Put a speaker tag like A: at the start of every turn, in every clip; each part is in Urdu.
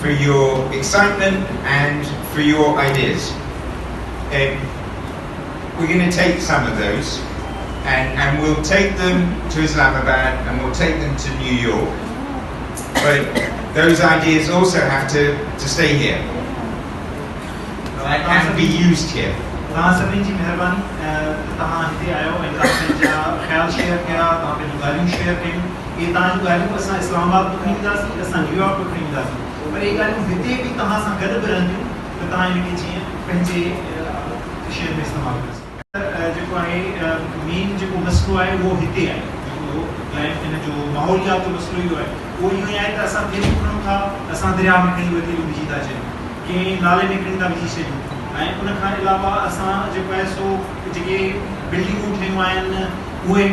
A: for your excitement and for your ideas. We're going to take some of those and we'll take them to Islamabad and we'll take them to New York. But those ideas also have to stay here and be used here.
B: سبھی جی مہربانی تہاں ہتے آیو ایڈوانسمنٹ جا خیال شیئر کیا تہاں پہ گالیوں شیئر کیوں یہ تہاں گالیوں اساں اسلام آباد کو کھڑی داسی اساں نیو یارک کو کھڑی داسی پر یہ گالیوں ہتے بھی تہاں ساں گڈ بھی رہندیوں تو تہاں ان کے جی پنجے شہر میں استعمال کر جو ہے مین جو مسئلہ ہے وہ ہتے ہے جو کلائمیٹ جو ماحولیات مسئلہ ہے وہ یوں ہے کہ اساں پھر کھڑوں تھا اساں دریا میں کھڑی ہوتی بجی تا چے کہ نالے میں کھڑی تا بجی سے ان کھان علاوہ اساں جو ہے سو جے بلڈنگوں ٹھیوں آئیں وہ ایک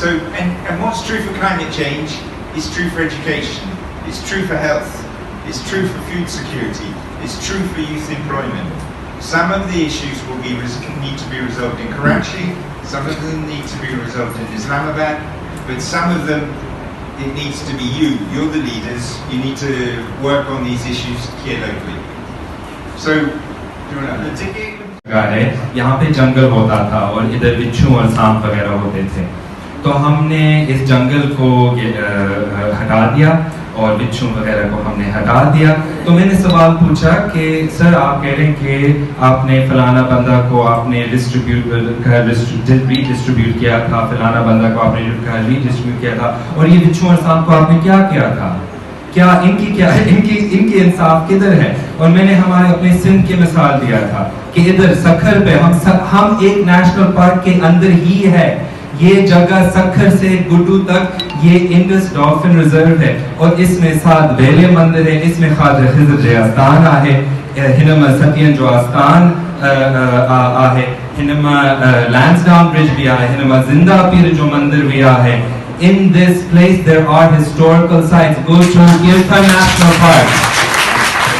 A: So and what's true for climate change is true for education, it's true for health, it's true for food security, it's true for youth employment. Some of the issues will need to be resolved in Karachi, some of them need to be resolved in Islamabad, but some of them, it needs to be you. You're the leaders. You need to work on these issues here locally. So, do you want to...
C: یہاں پہ جنگل ہوتا تھا اور ادھر بچھو اور سانپ وغیرہ ہوتے تھے, تو ہم نے اس جنگل کو ہٹا دیا اور بچھو وغیرہ کو ہم نے ہٹا دیا. تو میں نے سوال پوچھا کہ سر آپ کہہ رہے ہیں کہ آپ نے فلانا بندہ کو آپ نے ری ڈسٹریبیوٹ کیا تھا, فلانا بندہ کو آپ نے ری ڈسٹریبیوٹ کیا تھا, اور یہ بچھو اور سانپ کو آپ نے کیا کیا تھا, کیا ان کی انصاف کدھر ہے؟ اور میں نے ہمارے اپنے سندھ کی مثال دیا تھا کہ ادھر سکھر پہ ہم ایک نیشنل پارک کے اندر ہی ہے. یہ جگہ سکھر سے گڈو تک یہ انڈس ڈالفن ریزرو ہے, اور اس میں 7 ویلے مندر ہے, اس میں خواجہ خضر جے آستان آہے, ہنما ستین جو آستان آہے, ہنما لینسڈاؤن برج بھی آہے, ہنما زندہ پیر جو مندر بھی آہے. In this place there are historical sites. Go to Kirtha National Park.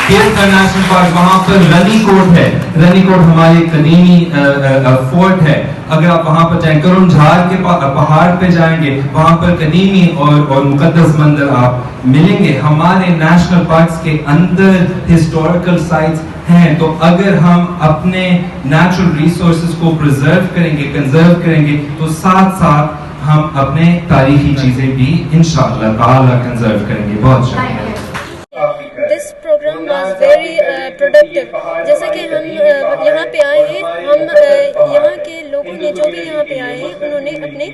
C: Kirtha National Park, وہاں پر رنی کوٹ ہے. رنی کوٹ ہماری قدیمی فورٹ ہے. اگر آپ وہاں پر جائیں, کرم جھار کے پہاڑ پہ جائیں گے, وہاں پر قدیمی اور مقدس مندر آپ ملیں گے. ہمارے نیشنل پارکس کے اندر ہسٹوریکل سائٹس ہیں. تو اگر ہم اپنے نیچرل ریسورسز کو پرزرو کریں گے, کنزرو کریں گے, تو ساتھ ساتھ ہم اپنے تاریخی چیزیں بھی انشاءاللہ تعالی کنزرو کریں گے. بہت شکریہ.
D: This program was very productive. جیسا کہ ہم یہاں پہ آئے ہیں, ہم یہاں کے لوگوں نے جو بھی یہاں پہ آئے ہیں انہوں نے اپنے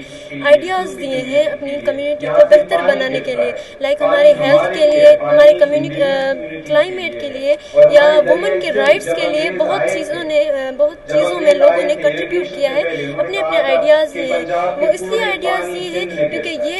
D: آئیڈیاز دیے ہیں اپنی کمیونٹی کو بہتر بنانے کے لیے, لائک ہمارے ہیلتھ کے لیے, ہمارے کلائمیٹ کے لیے, یا وومن کے رائٹس کے لیے. بہت چیزوں میں لوگوں نے کنٹریبیوٹ کیا ہے, اپنے اپنے آئیڈیاز دیے ہیں. وہ اس لیے آئیڈیاز دیے ہیں کیونکہ یہ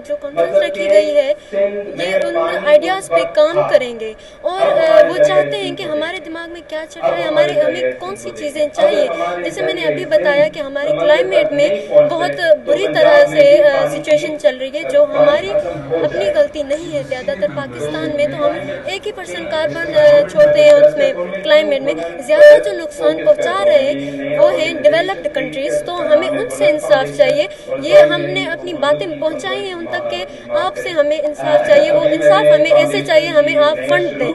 D: جو کانفرنس رکھی گئی ہے یہ ان آئیڈیاز پہ کام کریں گے, اور وہ چاہتے ہیں کہ ہمارے دماغ میں کیا چل رہا ہے, ہمیں کون سی چیزیں چاہیے. جیسے میں نے ابھی بتایا کہ ہمارے کلائمیٹ میں بہت بری طرح سے سچویشن چل رہی ہے, جو ہماری اپنی غلطی نہیں ہے. زیادہ تر پاکستان میں تو ہم 1% کاربن چھوڑتے ہیں اس میں کلائمیٹ میں. زیادہ جو نقصان پہنچا رہے ہیں وہ ہیں ڈیولپڈ کنٹریز. تو ہمیں ان سے انصاف چاہیے. یہ ہم نے اپنی باتیں پہنچائی ہیں ان تک کہ آپ سے ہمیں انصاف چاہیے. وہ انصاف ہمیں ایسے چاہیے, ہمیں آپ فنڈ دیں,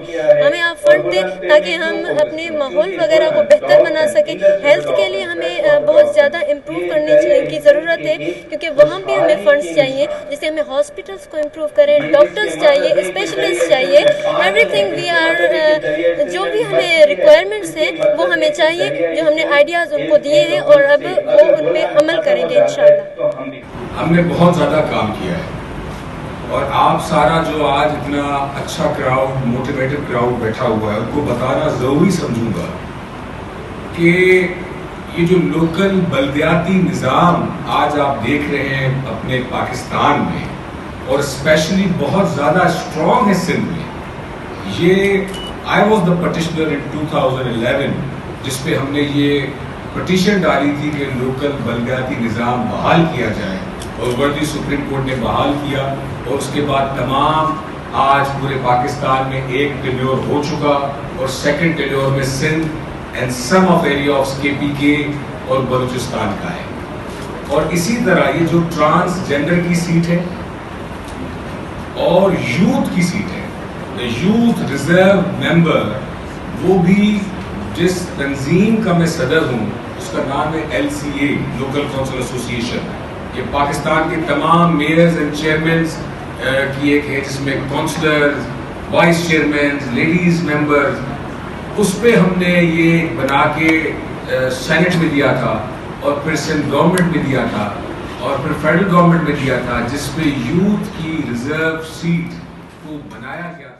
D: تاکہ ہم اپنے ماحول وغیرہ کو بہتر بنا سکیں. ہیلتھ کے لیے ہمیں بہت زیادہ امپروو کرنے کی ضرورت ہے, کیونکہ وہاں بھی ہمیں فنڈس چاہیے. جیسے ہمیں ہاسپٹلس کو امپروو کریں, ڈاکٹرس چاہیے, اسپیشلسٹ چاہیے. ایوری تھنگ وی آر, جو بھی ہمیں ریکوائرمنٹس ہیں وہ ہمیں چاہیے, جو ہم نے آئیڈیاز ان کو دیے ہیں, اور اب وہ ان پہ عمل کریں گے انشاءاللہ.
E: ہم نے بہت زیادہ کام کیا ہے, اور آپ سارا جو آج اتنا اچھا کراؤڈ, موٹیویٹڈ کراؤڈ بیٹھا ہوا ہے, ان کو بتانا ضروری سمجھوں گا کہ یہ جو لوکل بلدیاتی نظام آج آپ دیکھ رہے ہیں اپنے پاکستان میں, اور اسپیشلی بہت زیادہ اسٹرانگ ہے سندھ میں. یہ آئی واز دا پٹیشنر ان 2011 جس پہ ہم نے یہ پٹیشن ڈالی تھی کہ لوکل بلدیاتی نظام بحال کیا جائے, اور ورلی سپریم کورٹ نے بحال کیا, اور اس کے بعد تمام آج پورے پاکستان میں ایک ٹینیور ہو چکا اور سیکنڈ ٹینیور میں Sindh and some of area of KPK اور بلوچستان کا ہے. اور اسی طرح یہ جو ٹرانسجینڈر کی سیٹ ہے اور یوتھ کی سیٹ ہے، یوتھ ریزرو ممبر، وہ بھی جس تنظیم کا میں صدر ہوں اس کا نام ہے LCA لوکل کونسل ایسوسی ایشن. یہ پاکستان کے تمام میئرز اینڈ چیئرمینز کی ایک ہے جس میں councillor, vice chairman, ladies members. اس پہ ہم نے یہ بنا کے سینٹ میں دیا تھا اور پھر سندھ گورنمنٹ میں دیا تھا اور پھر فیڈرل گورنمنٹ میں دیا تھا، جس پہ یوتھ کی ریزرو سیٹ کو بنایا گیا.